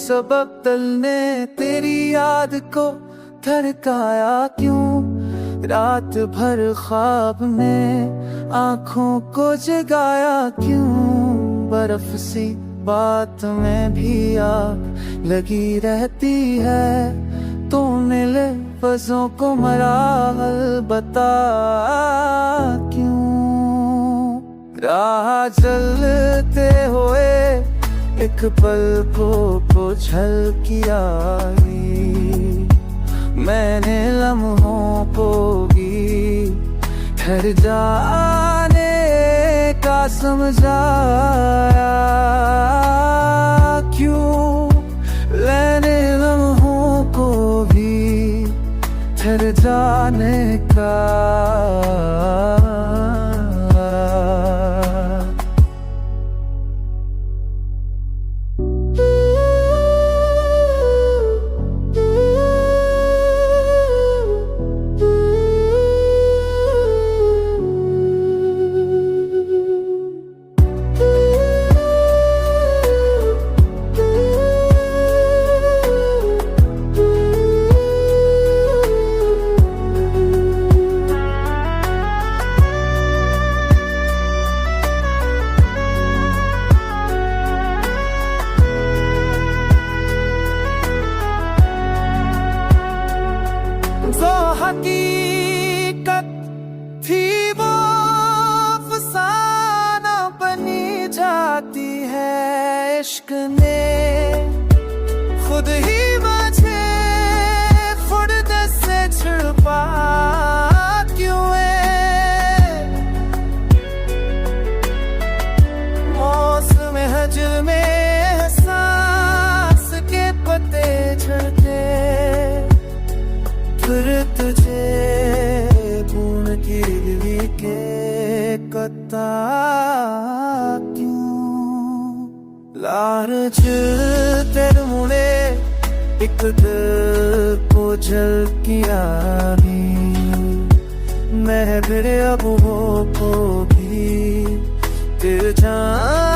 सबब दिल ने तेरी याद को धड़काया क्यों? रात भर ख्वाब में आँखों को जगाया क्यों? बर्फ सी बात में भी आग लगी रहती है, तूने लफ्ज़ों को मरा बता क्यों? राह चलते हुए एक पल को झलकिया, मैंने लम्हों को भी ठहर जाने का समझाया क्यों? मैंने लम्हों को भी ठहर जाने का हकीकत थी वो अफसाना बनी जाती है। इश्क ने खुद ही मुझे खुद से छिड़पा क्यों है? मौसम हजर में सांस के पत्ते झड़ते, फिर तुझे पूर्ण की दिली के कत्ता क्यों? लारच तेरे मुड़े एक दिल को झलकिया भी, मैं फिर अब वो को भी तेरे जान